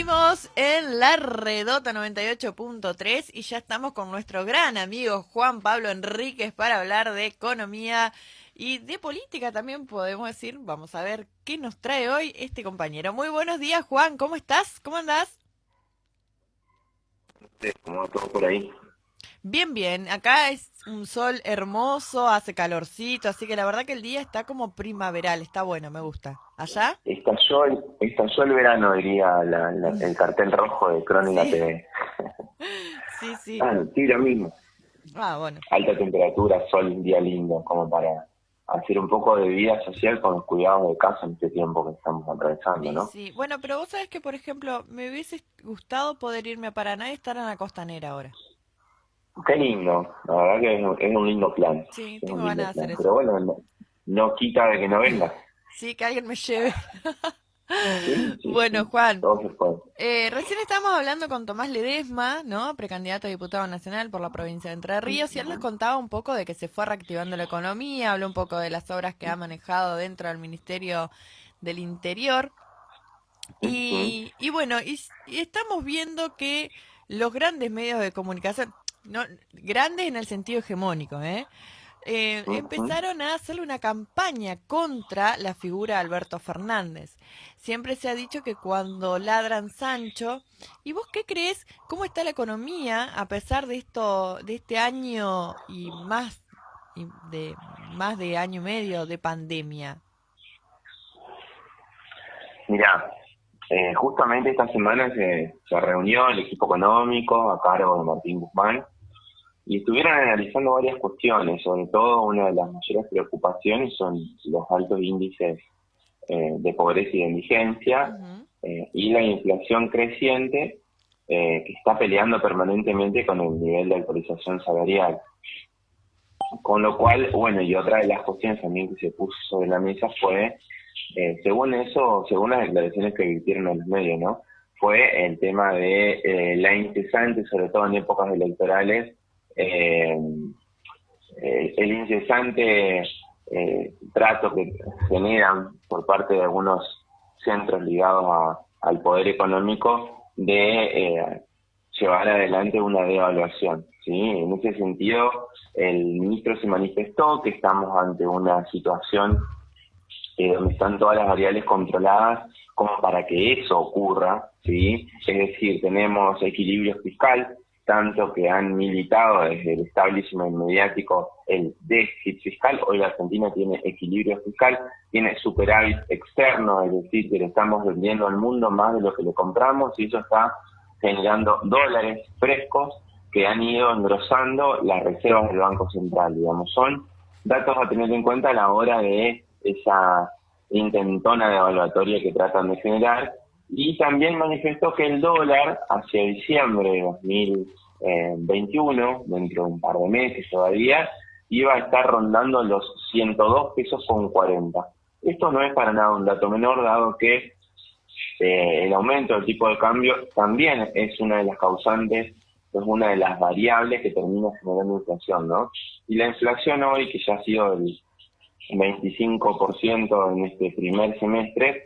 Seguimos en la Redota 98.3 y ya estamos con nuestro gran amigo Juan Pablo Enríquez para hablar de economía y de política también podemos decir. Vamos a ver qué nos trae hoy este compañero. Muy buenos días, Juan, ¿cómo estás? ¿Cómo andás? ¿Cómo va todo por ahí? Bien, bien. Acá es un sol hermoso, hace calorcito, así que la verdad que el día está como primaveral, está bueno, me gusta. ¿Allá? Estalló el verano, diría el cartel rojo de Crónica Sí, TV. sí, sí. Ah, sí, lo mismo. Ah, bueno. Alta temperatura, sol, un día lindo, como para hacer un poco de vida social con los cuidados de casa en este tiempo que estamos atravesando, Sí, ¿no? sí. Bueno, pero vos sabés que, por ejemplo, me hubiese gustado poder irme a Paraná y estar en la costanera ahora. Qué lindo, la verdad que es un lindo plan, Sí, es tengo un ganas lindo de hacer plan. eso. Pero bueno, no quita de que no vengas. Sí, que alguien me lleve. Sí, sí, Bueno, sí, Juan, todo se puede. recién estábamos hablando con Tomás Ledesma, ¿no? Precandidato a diputado nacional por la provincia de Entre Ríos, y él nos contaba un poco de que se fue reactivando la economía, habló un poco de las obras que ha manejado dentro del Ministerio del Interior. Ujú. Y bueno, y estamos viendo que los grandes medios de comunicación, no, grandes en el sentido hegemónico, Ujú. empezaron a hacerle una campaña contra la figura de Alberto Fernández. Siempre se ha dicho que cuando ladran Sancho, ¿y vos qué crees? ¿Cómo está la economía a pesar de esto, de este año y más de año y medio de pandemia? Mirá, justamente esta semana se reunió el equipo económico a cargo de Martín Guzmán y estuvieron analizando varias cuestiones. Sobre todo, una de las mayores preocupaciones son los altos índices de pobreza y de indigencia, Ujú. y la inflación creciente, que está peleando permanentemente con el nivel de actualización salarial. Con lo cual, bueno, y otra de las cuestiones también que se puso sobre la mesa fue, según eso, según las declaraciones que virtieron en los medios, ¿no? Fue el tema de la incesante, sobre todo en épocas electorales, eh, el incesante trato que generan por parte de algunos centros ligados al poder económico de llevar adelante una devaluación. ¿Sí? En ese sentido, el ministro se manifestó que estamos ante una situación donde están todas las variables controladas como para que eso ocurra, ¿sí? Es decir, tenemos equilibrio fiscal, tanto que han militado desde el establishment mediático el déficit fiscal. Hoy la Argentina tiene equilibrio fiscal, tiene superávit externo, es decir, que le estamos vendiendo al mundo más de lo que le compramos, y eso está generando dólares frescos que han ido engrosando las reservas del Banco Central, digamos. Son datos a tener en cuenta a la hora de esa intentona devaluatoria que tratan de generar. Y también manifestó que el dólar hacia diciembre de 2021, dentro de un par de meses todavía, iba a estar rondando los 102 pesos con 40. Esto no es para nada un dato menor, dado que el aumento del tipo de cambio también es una de las causantes, es una de las variables que termina generando inflación, ¿no? Y la inflación hoy, que ya ha sido el 25% en este primer semestre,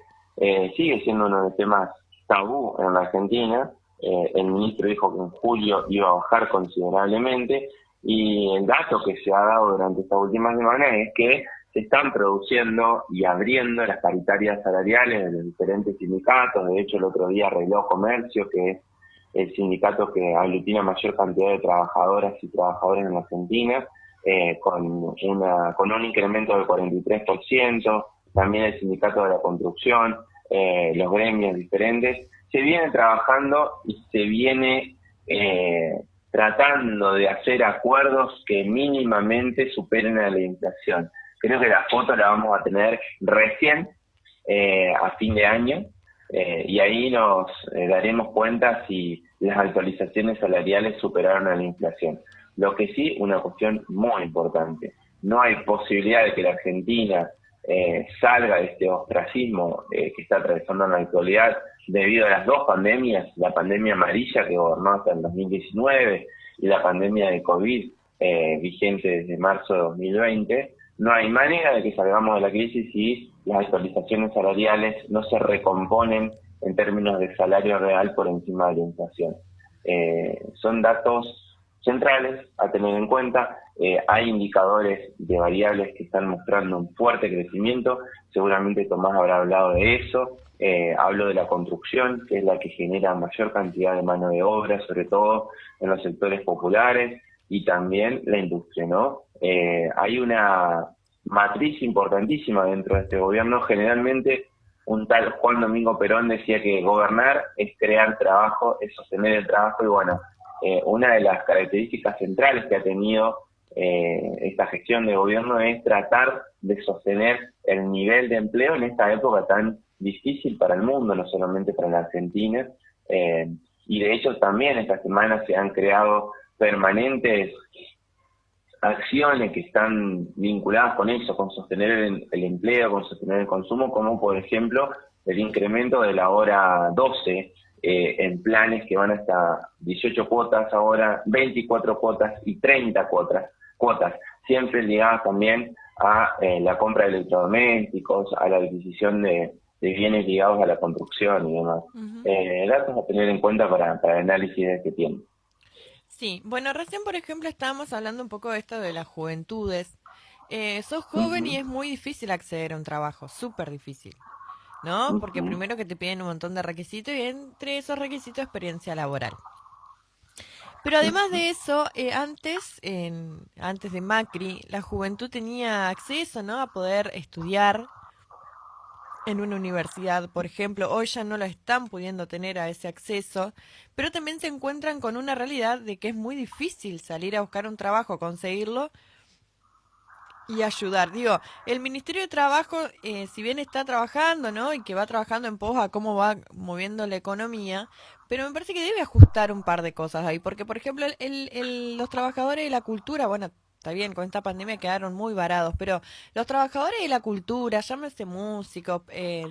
sigue siendo uno de los temas tabú en la Argentina. El ministro dijo que en julio iba a bajar considerablemente, y el dato que se ha dado durante esta última semana es que se están produciendo y abriendo las paritarias salariales de los diferentes sindicatos. De hecho, el otro día Reloj Comercio, que es el sindicato que aglutina mayor cantidad de trabajadoras y trabajadores en la Argentina, con un incremento del 43%, también el sindicato de la construcción, los gremios diferentes, se viene trabajando y se viene tratando de hacer acuerdos que mínimamente superen a la inflación. Creo que la foto la vamos a tener recién, a fin de año, y ahí nos daremos cuenta si las actualizaciones salariales superaron a la inflación. Lo que sí, una cuestión muy importante, no hay posibilidad de que la Argentina salga de este ostracismo que está atravesando en la actualidad debido a las dos pandemias, la pandemia amarilla que gobernó hasta el 2019 y la pandemia de COVID vigente desde marzo de 2020. No hay manera de que salgamos de la crisis si las actualizaciones salariales no se recomponen en términos de salario real por encima de la inflación. Son datos centrales a tener en cuenta. Hay indicadores de variables que están mostrando un fuerte crecimiento. Seguramente Tomás habrá hablado de eso. Hablo de la construcción, que es la que genera mayor cantidad de mano de obra, sobre todo en los sectores populares, y también la industria, ¿no? Hay una matriz importantísima dentro de este gobierno. Generalmente un tal Juan Domingo Perón decía que gobernar es crear trabajo, es sostener el trabajo, y bueno, una de las características centrales que ha tenido esta gestión de gobierno es tratar de sostener el nivel de empleo en esta época tan difícil para el mundo, no solamente para la Argentina, y de hecho también esta semana se han creado permanentes acciones que están vinculadas con eso, con sostener el empleo, con sostener el consumo, como por ejemplo el incremento de la hora 12 en planes que van hasta 18 cuotas ahora, 24 cuotas y 30 cuotas, siempre ligadas también a la compra de electrodomésticos, a la adquisición de bienes ligados a la construcción y demás. Datos a tener en cuenta para el análisis de este tiempo. Sí, bueno, recién por ejemplo estábamos hablando un poco de esto de las juventudes. Sos joven y es muy difícil acceder a un trabajo, súper difícil, ¿no? Porque primero que te piden un montón de requisitos y entre esos requisitos experiencia laboral. Pero además de eso, antes de Macri, la juventud tenía acceso, ¿no? A poder estudiar en una universidad, por ejemplo. Hoy ya no lo están pudiendo tener a ese acceso, pero también se encuentran con una realidad de que es muy difícil salir a buscar un trabajo, conseguirlo y ayudar. Digo, el Ministerio de Trabajo, si bien está trabajando, ¿no? Y que va trabajando en pos a cómo va moviendo la economía, pero me parece que debe ajustar un par de cosas ahí, porque por ejemplo los trabajadores de la cultura, bueno, está bien, con esta pandemia quedaron muy varados, pero los trabajadores de la cultura, llámese músicos,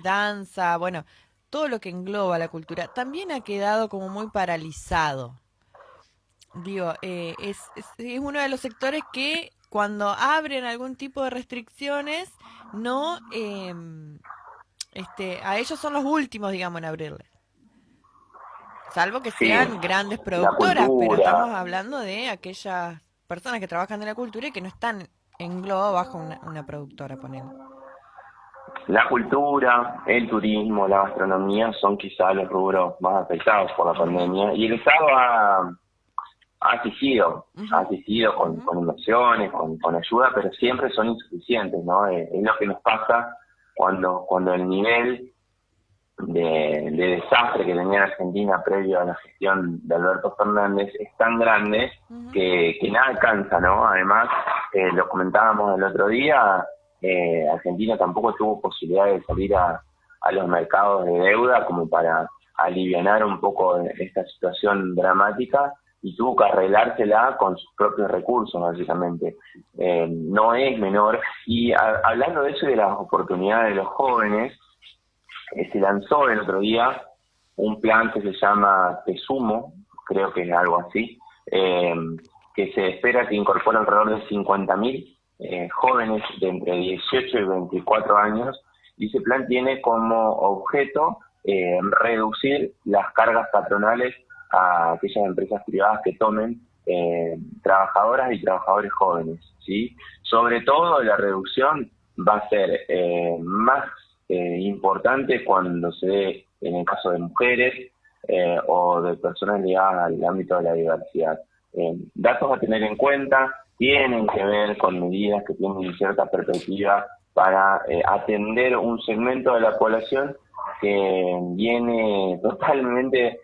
danza, bueno, todo lo que engloba la cultura, también ha quedado como muy paralizado. Digo, es uno de los sectores que cuando abren algún tipo de restricciones, no, a ellos son los últimos, digamos, en abrirle. Salvo que Sí, sean grandes la productoras, pero estamos cultura, hablando de aquellas personas que trabajan en la cultura y que no están englobados bajo una productora, ponele. el turismo, la gastronomía son quizá los rubros más afectados por la Ujú, pandemia, y el Estado ha ujú, asistido ujú. con inversiones, con ayuda, pero siempre son insuficientes, ¿no? Es lo que nos pasa cuando el nivel de desastre que tenía Argentina previo a la gestión de Alberto Fernández es tan grande Ujú. que nada alcanza, ¿no? Además, lo comentábamos el otro día, Argentina tampoco tuvo posibilidad de salir a los mercados de deuda como para alivianar un poco esta situación dramática, y tuvo que arreglársela con sus propios recursos, básicamente. No es menor. Y hablando de eso y de las oportunidades de los jóvenes, se lanzó el otro día un plan que se llama Te Sumo, creo que es algo así, que se espera que incorpore alrededor de 50.000 jóvenes de entre 18 y 24 años, y ese plan tiene como objeto reducir las cargas patronales a aquellas empresas privadas que tomen trabajadoras y trabajadores jóvenes, ¿sí? Sobre todo la reducción va a ser más importante cuando se dé en el caso de mujeres o de personas ligadas al ámbito de la diversidad. Datos a tener en cuenta tienen que ver con medidas que tienen cierta perspectiva para atender un segmento de la población que viene totalmente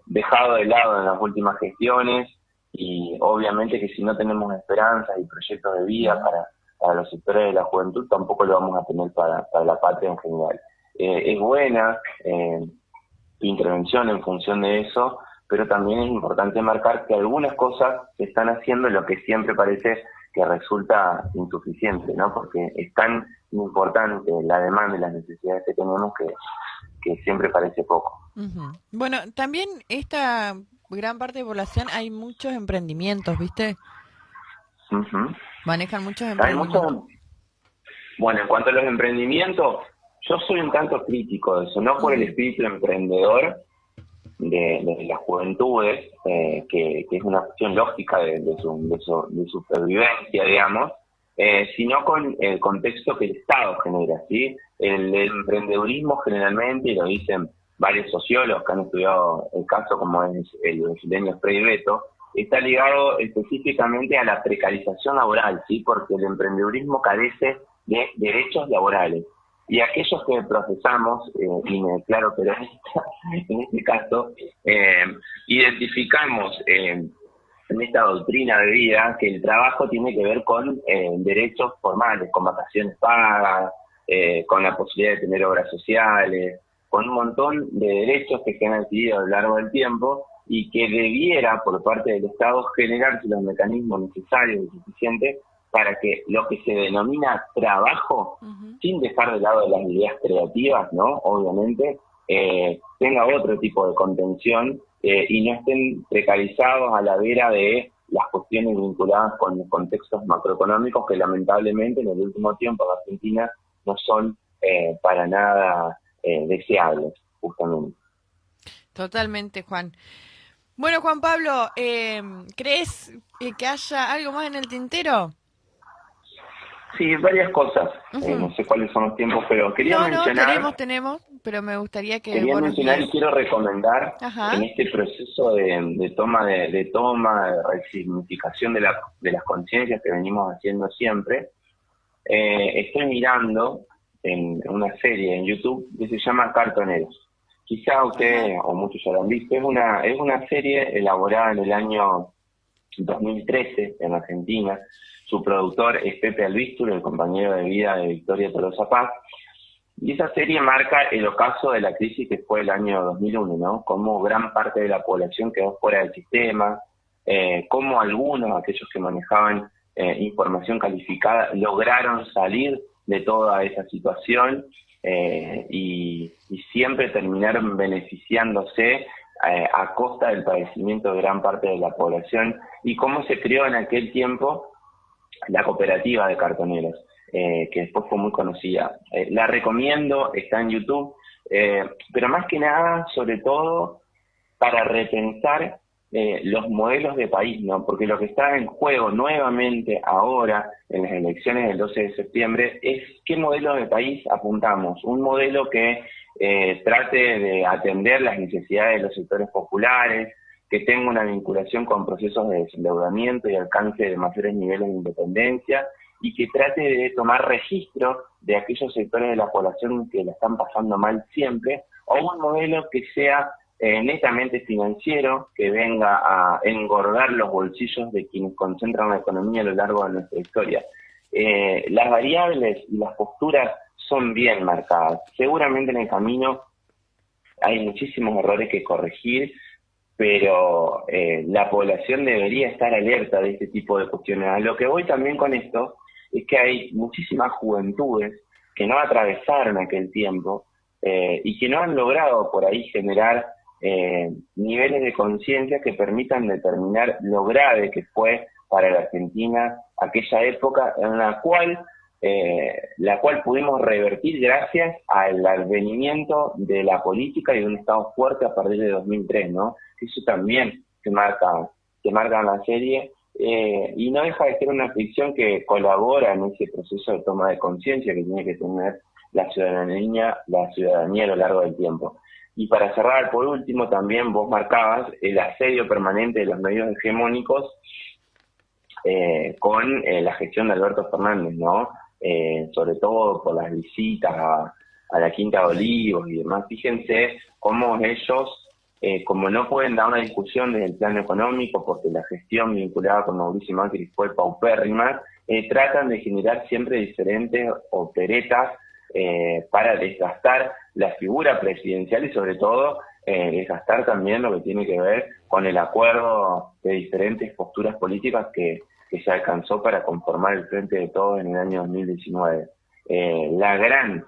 dejado de lado en las últimas gestiones, y obviamente que si no tenemos esperanzas y proyectos de vida para los sectores de la juventud, tampoco lo vamos a tener para la patria en general. Es buena tu intervención en función de eso, pero también es importante marcar que algunas cosas se están haciendo, lo que siempre parece que resulta insuficiente, ¿no? Porque es tan importante la demanda y las necesidades que tenemos que siempre parece poco. Ujú. Bueno, también esta gran parte de población hay muchos emprendimientos, ¿viste? Uh-huh. Manejan muchos Hay emprendimientos. muchos. Bueno, en cuanto a los emprendimientos, Yo soy un tanto crítico de eso, no por el espíritu emprendedor de las juventudes, que es una cuestión lógica de su supervivencia, digamos, sino con el contexto que el Estado genera, ¿sí? El emprendedurismo generalmente, y lo dicen varios sociólogos que han estudiado el caso, como es el brasileño Frei Beto, está ligado específicamente a la precarización laboral, ¿sí? Porque el emprendedurismo carece de derechos laborales. Y aquellos que procesamos, y me declaro peronista en este caso, identificamos en esta doctrina de vida que el trabajo tiene que ver con derechos formales, con vacaciones pagas, con la posibilidad de tener obras sociales, con un montón de derechos que se han adquirido a lo largo del tiempo y que debiera, por parte del Estado, generarse los mecanismos necesarios y suficientes para que lo que se denomina trabajo, sin dejar de lado las ideas creativas, ¿no? Obviamente, tenga otro tipo de contención y no estén precarizados a la vera de las cuestiones vinculadas con los contextos macroeconómicos que lamentablemente en el último tiempo en Argentina no son para nada deseables, justamente. Totalmente, Juan. Bueno, Juan Pablo, ¿crees que haya algo más en el tintero? Sí, varias cosas. No sé cuáles son los tiempos, pero quería mencionar, tenemos, pero me gustaría que quería vos nos mencionar y guíes. quiero recomendar Ajá. en este proceso de toma, de resignificación de las conciencias que venimos haciendo siempre. Estoy mirando en una serie en YouTube que se llama Cartoneros. Quizá ustedes o muchos ya lo han visto. Es una serie elaborada en el año 2013 en Argentina. Su productor es Pepe Albistur, el compañero de vida de Victoria Tolosa Paz. Y esa serie marca el ocaso de la crisis que fue el año 2001, ¿no? Cómo gran parte de la población quedó fuera del sistema, cómo algunos, aquellos que manejaban información calificada, lograron salir de toda esa situación y siempre terminaron beneficiándose a costa del padecimiento de gran parte de la población, y cómo se creó en aquel tiempo la cooperativa de cartoneros, que después fue muy conocida. La recomiendo, está en YouTube, pero más que nada, sobre todo, para repensar los modelos de país, ¿no? Porque lo que está en juego nuevamente ahora, en las elecciones del 12 de septiembre, es qué modelo de país apuntamos. Un modelo que trate de atender las necesidades de los sectores populares, que tenga una vinculación con procesos de desendeudamiento y alcance de mayores niveles de independencia, y que trate de tomar registro de aquellos sectores de la población que la están pasando mal siempre, o un modelo que sea netamente financiero, que venga a engordar los bolsillos de quienes concentran la economía a lo largo de nuestra historia. Las variables y las posturas son bien marcadas. Seguramente en el camino hay muchísimos errores que corregir, pero la población debería estar alerta de este tipo de cuestiones. A lo que voy también con esto es que hay muchísimas juventudes que no atravesaron aquel tiempo y que no han logrado por ahí generar niveles de conciencia que permitan determinar lo grave que fue para la Argentina aquella época en la cual pudimos revertir gracias al advenimiento de la política y de un Estado fuerte a partir de 2003, ¿no? Eso también se marca en la serie, y no deja de ser una ficción que colabora en ese proceso de toma de conciencia que tiene que tener la ciudadanía a lo largo del tiempo. Y para cerrar, por último, también vos marcabas el asedio permanente de los medios hegemónicos con la gestión de Alberto Fernández, ¿no? Sobre todo por las visitas a la Quinta de Olivos y demás. Fíjense cómo ellos, como no pueden dar una discusión desde el plano económico, porque la gestión vinculada con Mauricio Macri fue paupérrima, tratan de generar siempre diferentes operetas para desgastar la figura presidencial y sobre todo desgastar también lo que tiene que ver con el acuerdo de diferentes posturas políticas que se alcanzó para conformar el Frente de Todos en el año 2019. La gran,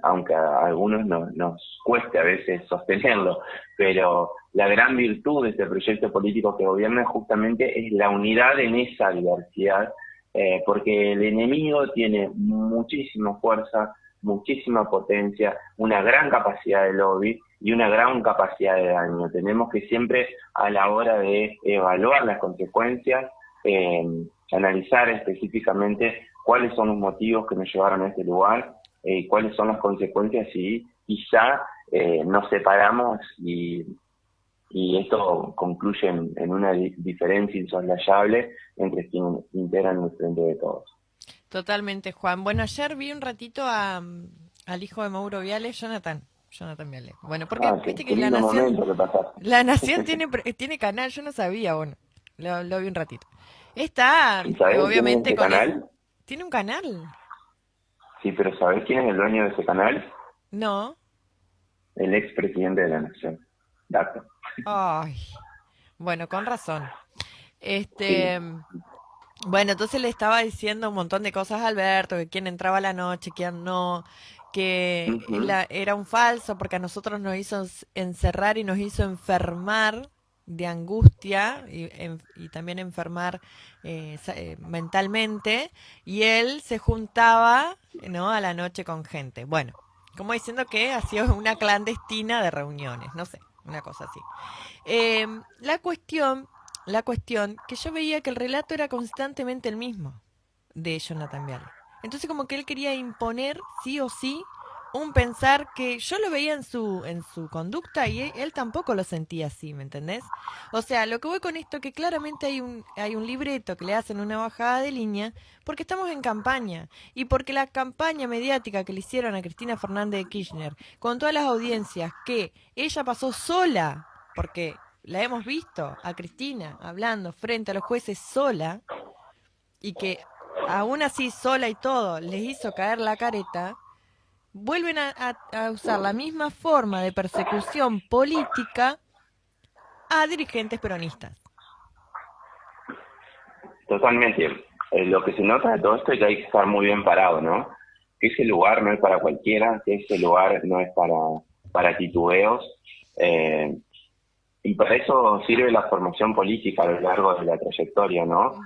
aunque a algunos nos cueste a veces sostenerlo, pero la gran virtud de este proyecto político que gobierna justamente es la unidad en esa diversidad, porque el enemigo tiene muchísima fuerza muchísima potencia, una gran capacidad de lobby y una gran capacidad de daño. Tenemos que siempre, a la hora de evaluar las consecuencias, analizar específicamente cuáles son los motivos que nos llevaron a este lugar, cuáles son las consecuencias y quizá nos separamos y esto concluye en una diferencia insoslayable entre quienes integran el Frente de Todos. Totalmente, Juan. Bueno, ayer vi un ratito al hijo de Mauro Viale, Jonathan Viale. Bueno, porque viste Qué que lindo momento que pasaste. La Nación tiene canal, yo no sabía, bueno, lo vi un ratito. Está, ¿Y sabés quién es obviamente, ese canal? ¿Tiene un canal? Sí, pero ¿sabés quién es el dueño de ese canal? No. El expresidente de la Nación. Dato. Ay, bueno, con razón. Sí. Este, bueno, entonces le estaba diciendo un montón de cosas a Alberto, que quién entraba a la noche, quién no, que Ujú. era un falso porque a nosotros nos hizo encerrar y nos hizo enfermar de angustia y también enfermar mentalmente, y él se juntaba, ¿no?, a la noche con gente. Bueno, como diciendo que ha sido una clandestina de reuniones, no sé, una cosa así. Eh, la cuestión, la cuestión, que yo veía que el relato era constantemente el mismo de Jonathan Viale. Entonces como que él quería imponer, sí o sí, un pensar que yo lo veía en su conducta y él tampoco lo sentía así, ¿me entendés? O sea, lo que voy con esto que claramente hay un libreto que le hacen una bajada de línea porque estamos en campaña y porque la campaña mediática que le hicieron a Cristina Fernández de Kirchner con todas las audiencias que ella pasó sola, porque la hemos visto a Cristina hablando frente a los jueces sola y que aún así sola y todo les hizo caer la careta, vuelven a usar la misma forma de persecución política a dirigentes peronistas. Totalmente. Lo que se nota de todo esto es que hay que estar muy bien parado, ¿no? Que ese lugar no es para cualquiera, que ese lugar no es para titubeos. Eh, y para eso sirve la formación política a lo largo de la trayectoria, ¿no? Ujú.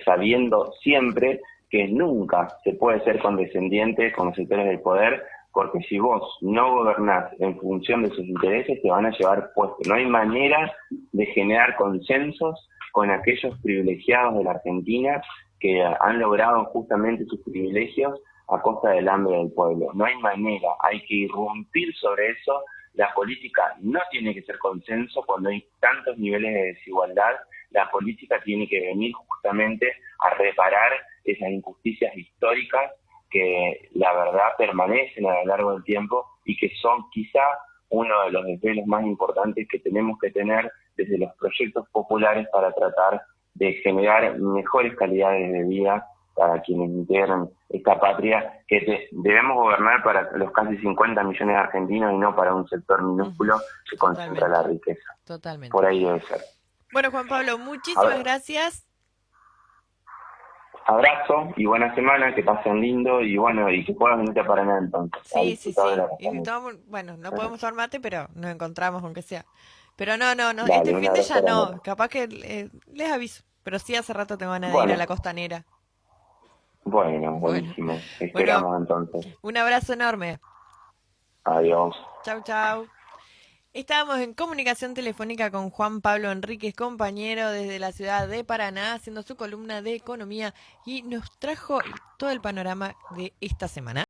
Sabiendo siempre que nunca se puede ser condescendiente con los sectores del poder, porque si vos no gobernás en función de sus intereses, te van a llevar puesto. No hay manera de generar consensos con aquellos privilegiados de la Argentina que han logrado justamente sus privilegios a costa del hambre del pueblo. No hay manera, hay que irrumpir sobre eso. La política no tiene que ser consenso cuando hay tantos niveles de desigualdad. La política tiene que venir justamente a reparar esas injusticias históricas que la verdad permanecen a lo largo del tiempo y que son quizá uno de los desvelos más importantes que tenemos que tener desde los proyectos populares para tratar de generar mejores calidades de vida para quienes integran esta patria, que debemos gobernar para los casi 50 millones de argentinos y no para un sector Ujú. minúsculo que concentra Totalmente, la riqueza. totalmente. Por ahí debe ser. Bueno, Juan Pablo, muchísimas A gracias. abrazo y buena semana, que pasen lindo y bueno, y que puedan venirte a Paraná entonces, a Sí, sí, disfrutar de la sí. Y Costanera. bueno, no podemos tomar mate, pero nos encontramos aunque sea. Pero no, no, no, este Dale, un fin de abrazo ya no. grande. Capaz que les aviso. Pero sí, hace rato te van a ir a Bueno, la costanera. bueno, Bueno, buenísimo. bueno, Esperamos entonces. un abrazo enorme. Adiós. Chau, chau. Estábamos en comunicación telefónica con Juan Pablo Enríquez, compañero desde la ciudad de Paraná, haciendo su columna de economía y nos trajo todo el panorama de esta semana.